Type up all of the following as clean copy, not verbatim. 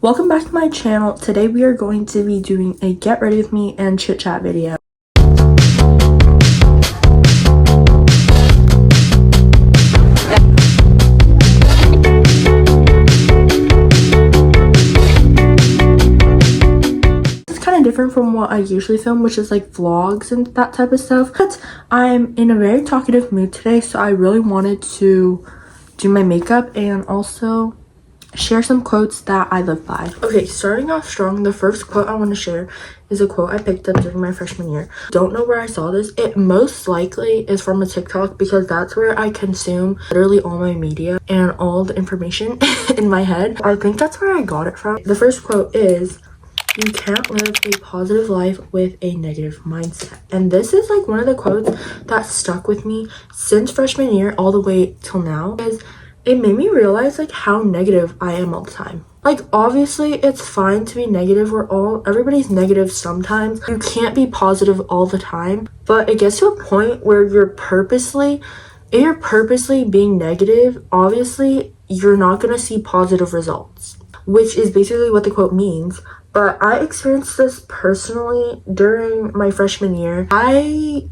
Welcome back to my channel. Today we are going to be doing a get ready with me and chit chat video. It's kind of different from what I usually film, which is like vlogs and that type of stuff. But I'm in a very talkative mood today, so I really wanted to do my makeup and also share some quotes that I live by. Okay, starting off strong, the first quote I want to share is a quote I picked up during my freshman year. Don't know where I saw this. It most likely is from a TikTok because that's where I consume literally all my media and all the information in my head. I think that's where I got it from. The first quote is, "You can't live a positive life with a negative mindset." And this is like one of the quotes that stuck with me since freshman year all the way till now, because it made me realize like how negative I am all the time. Like, obviously it's fine to be negative. Everybody's negative sometimes. You can't be positive all the time, but it gets to a point where if you're purposely being negative, obviously you're not going to see positive results, which is basically what the quote means. But I experienced this personally during my freshman year. I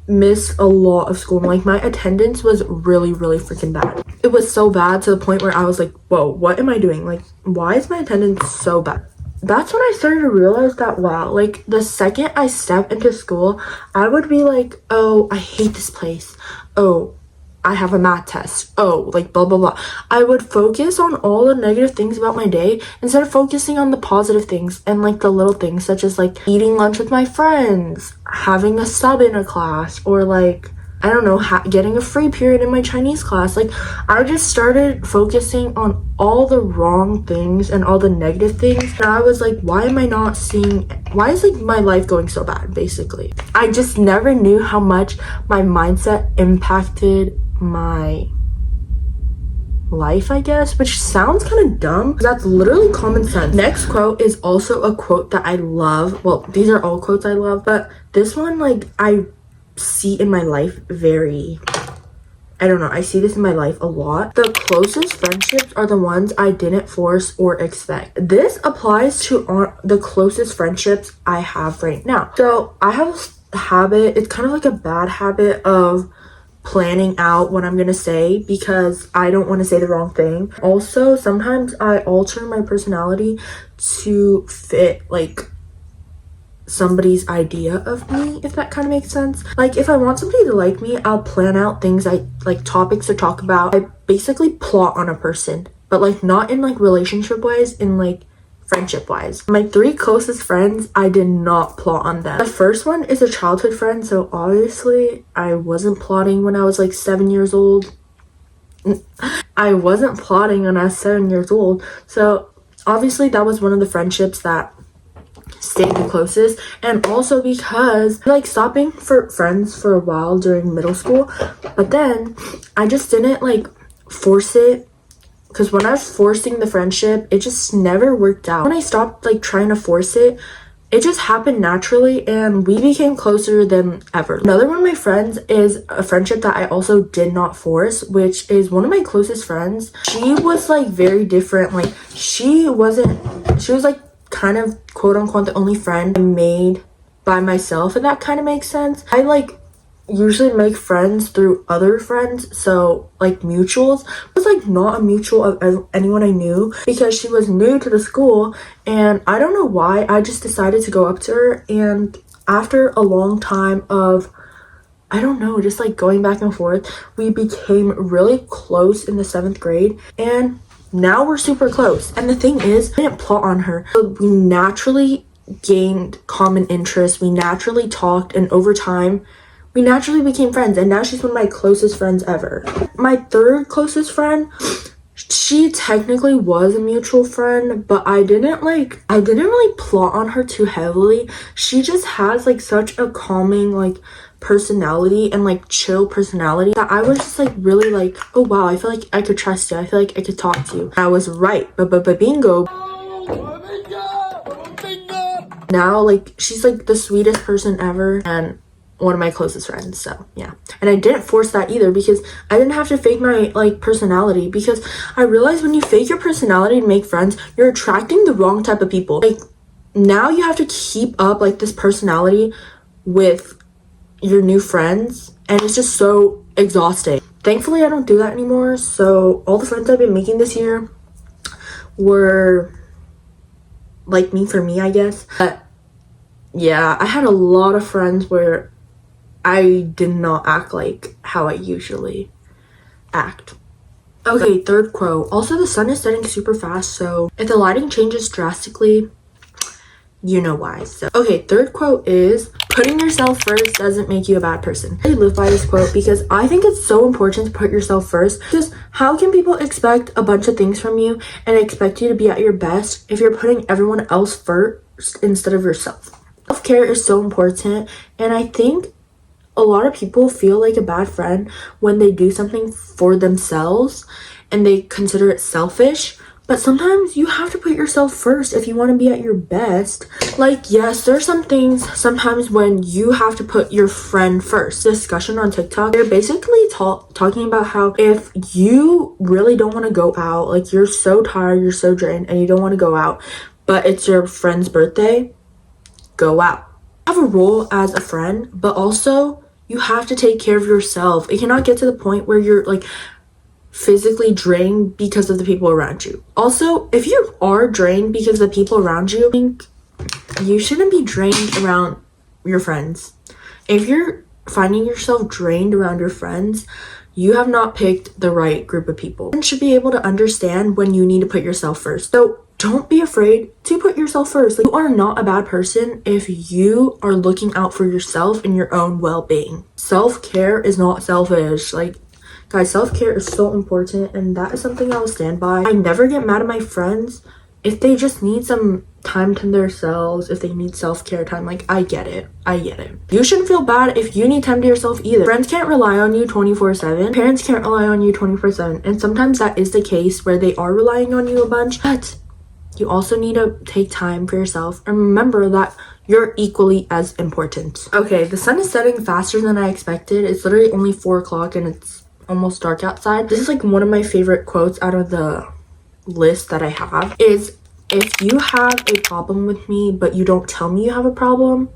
missed a lot of school. Like, my attendance was really freaking bad. It was so bad to the point where I was like, whoa, what am I doing? Like, why is my attendance so bad? That's when I started to realize that, wow, like the second I step into school, I would be like, oh, I hate this place. Oh, I have a math test. Oh, like blah blah blah. I would focus on all the negative things about my day instead of focusing on the positive things and like the little things, such as like eating lunch with my friends, having a sub in a class, or like, I don't know, getting a free period in my Chinese class. Like, I just started focusing on all the wrong things and all the negative things. And I was like, why is like my life going so bad, basically? I just never knew how much my mindset impacted my life, I guess, which sounds kind of dumb. That's literally common sense. Next quote is also a quote that I love. Well, these are all quotes I love, but this one, like, I see in my life I see this in my life a lot. The closest friendships are the ones I didn't force or expect. This applies to the closest friendships I have right now. So I have a habit, it's kind of like a bad habit, of planning out what I'm gonna say because I don't want to say the wrong thing. Also, sometimes I alter my personality to fit like somebody's idea of me, if that kind of makes sense. Like, if I want somebody to like me, I'll plan out things, topics to talk about. I basically plot on a person, but like not in like relationship wise, in like friendship wise. My 3 closest friends, I did not plot on them. The first one is a childhood friend, so obviously I wasn't plotting when I was like 7 years old. I wasn't plotting when I was 7 years old, so obviously that was one of the friendships that stayed the closest. And also because I stopped being friends for a while during middle school, but then I just didn't like force it, because when I was forcing the friendship, it just never worked out. When I stopped like trying to force it, it just happened naturally and we became closer than ever. Another one of my friends is a friendship that I also did not force, which is one of my closest friends. She was like very different. Like, she was like kind of quote unquote the only friend I made by myself, and that kind of makes sense. I like usually make friends through other friends, so like mutuals. It was like not a mutual of anyone I knew because she was new to the school, and I don't know why, I just decided to go up to her. And after a long time of, I don't know, just like going back and forth, we became really close in the 7th grade, and now we're super close. And the thing is, I didn't plot on her. So we naturally gained common interests. We naturally talked, and over time, we naturally became friends. And now she's one of my closest friends ever. My 3rd closest friend, she technically was a mutual friend, but I didn't really plot on her too heavily. She just has like such a calming like personality and like chill personality that I was just like really like, oh wow, I feel like I could trust you, I feel like I could talk to you. I was right, but bingo. Now like she's like the sweetest person ever, and one of my closest friends. So yeah, and I didn't force that either, because I didn't have to fake my like personality, because I realized when you fake your personality to make friends, you're attracting the wrong type of people. Like now you have to keep up like this personality with your new friends, and it's just so exhausting. Thankfully I don't do that anymore, so all the friends I've been making this year were like me for me, I guess. But yeah, I had a lot of friends where I did not act like how I usually act. Okay, third quote. Also, the sun is setting super fast, so if the lighting changes drastically, you know why. So okay, third quote is, putting yourself first doesn't make you a bad person. I live by this quote because I think it's so important to put yourself first, because how can people expect a bunch of things from you and expect you to be at your best if you're putting everyone else first instead of yourself? Self-care is so important, and I think a lot of people feel like a bad friend when they do something for themselves and they consider it selfish. But sometimes you have to put yourself first if you want to be at your best. Like, yes, there's some things sometimes when you have to put your friend first. Discussion on TikTok, they're basically talking about how if you really don't want to go out, like you're so tired, you're so drained, and you don't want to go out, but it's your friend's birthday, go out. Have a role as a friend, but also you have to take care of yourself. It cannot get to the point where you're like physically drained because of the people around you. Also, if you are drained because of the people around you, I think you shouldn't be drained around your friends. If you're finding yourself drained around your friends, you have not picked the right group of people. You should be able to understand when you need to put yourself first. So don't be afraid to put yourself first. Like, you are not a bad person if you are looking out for yourself and your own well-being. Self-care is not selfish. Like, guys, self-care is so important, and that is something I will stand by. I never get mad at my friends if they just need some time to themselves, if they need self-care time. Like, I get it. You shouldn't feel bad if you need time to yourself either. Friends can't rely on you 24/7. Parents can't rely on you 24/7. And sometimes that is the case where they are relying on you a bunch, but you also need to take time for yourself and remember that you're equally as important. Okay, the sun is setting faster than I expected. It's literally only 4 o'clock and it's almost dark outside. This is like one of my favorite quotes out of the list that I have, is, if you have a problem with me but you don't tell me you have a problem,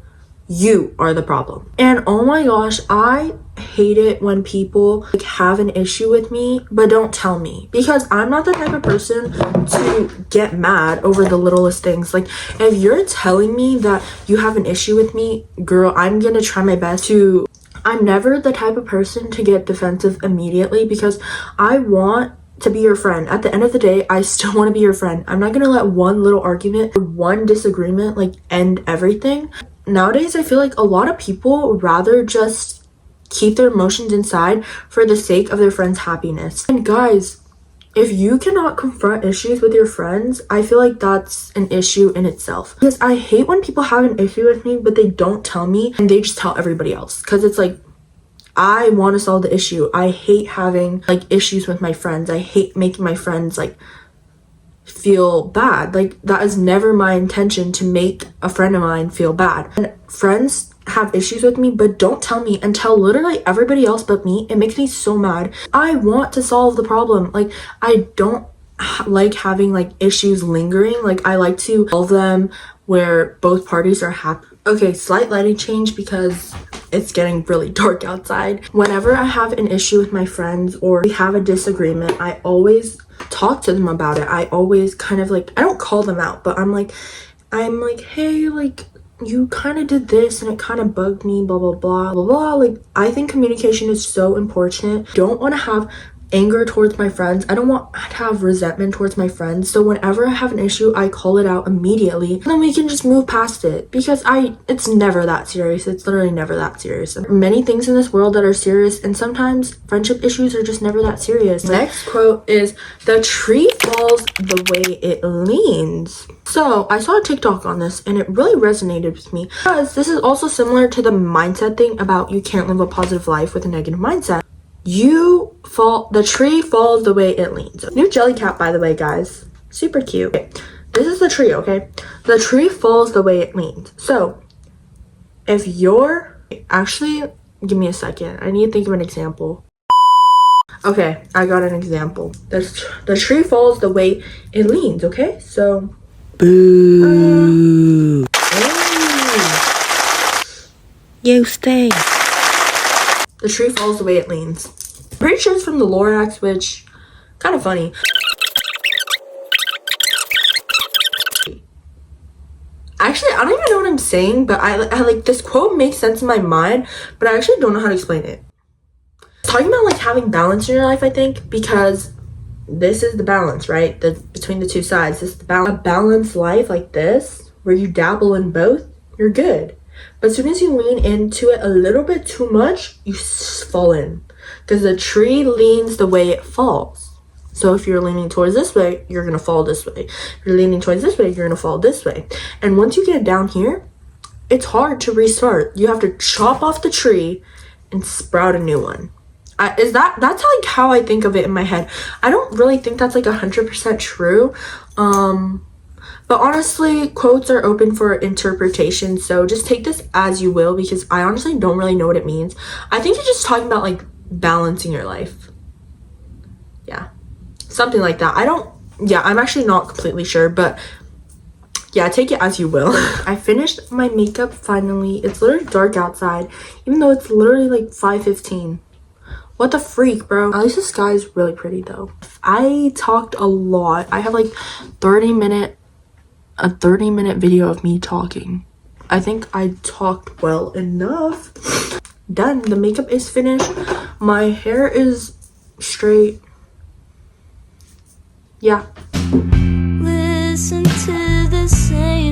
you are the problem. And oh my gosh, I hate it when people like have an issue with me but don't tell me, because I'm not the type of person to get mad over the littlest things. Like, if you're telling me that you have an issue with me, girl, I'm gonna try my best to. I'm never the type of person to get defensive immediately, because I want to be your friend. At the end of the day, I still want to be your friend. I'm not gonna let one little argument or one disagreement like end everything. Nowadays, I feel like a lot of people rather just keep their emotions inside for the sake of their friend's happiness. And guys, if you cannot confront issues with your friends, I feel like that's an issue in itself. Because I hate when people have an issue with me but they don't tell me and they just tell everybody else. Because it's like, I want to solve the issue. I hate having like issues with my friends. I hate making my friends like feel bad. Like, that is never my intention, to make a friend of mine feel bad. And friends have issues with me but don't tell me and tell literally everybody else but me. It makes me so mad. I want to solve the problem. Like, I don't like having like issues lingering. Like, I like to solve them where both parties are happy. Okay, slight lighting change because it's getting really dark outside. Whenever I have an issue with my friends or we have a disagreement, I always talk to them about it. I always kind of like, I don't call them out, but I'm like, hey, like, you kind of did this and it kind of bugged me, blah blah blah blah blah. Like, I think communication is so important. Don't want to have anger towards my friends. I don't want to have resentment towards my friends. So whenever I have an issue, I call it out immediately, and then we can just move past it, because it's never that serious. It's literally never that serious. There are many things in this world that are serious, and sometimes friendship issues are just never that serious. Next quote is, the tree falls the way it leans. So I saw a TikTok on this and it really resonated with me, because this is also similar to the mindset thing about you can't live a positive life with a negative mindset. The tree falls the way it leans. New jelly cat, by the way, guys. Super cute. Okay. This is the tree, okay? The tree falls the way it leans. So if you're Actually, give me a second. I need to think of an example. Okay, I got an example. The tree falls the way it leans, okay? So... Boo! You stay. The tree falls the way it leans. Pretty sure it's from the Lorax, which... kind of funny. Actually, I don't even know what I'm saying, but I like this quote makes sense in my mind, but I actually don't know how to explain it. Talking about like having balance in your life, I think, because this is the balance, right? Between the two sides. This is the balance. A balanced life like this, where you dabble in both, you're good. But as soon as you lean into it a little bit too much, you fall in. Because the tree leans the way it falls. So if you're leaning towards this way, you're going to fall this way. If you're leaning towards this way, you're going to fall this way. And once you get down here, it's hard to restart. You have to chop off the tree and sprout a new one. That's like how I think of it in my head. I don't really think that's like 100% true. But honestly, quotes are open for interpretation. So just take this as you will, because I honestly don't really know what it means. I think it's just talking about like balancing your life. Yeah. Something like that. I'm actually not completely sure, but yeah, take it as you will. I finished my makeup finally. It's literally dark outside, even though it's literally like 5:15. What the freak, bro? At least the sky is really pretty though. I talked a lot. I have like a 30-minute video of me talking. I think I talked well enough. Done. The makeup is finished. My hair is straight. Yeah. Listen to the same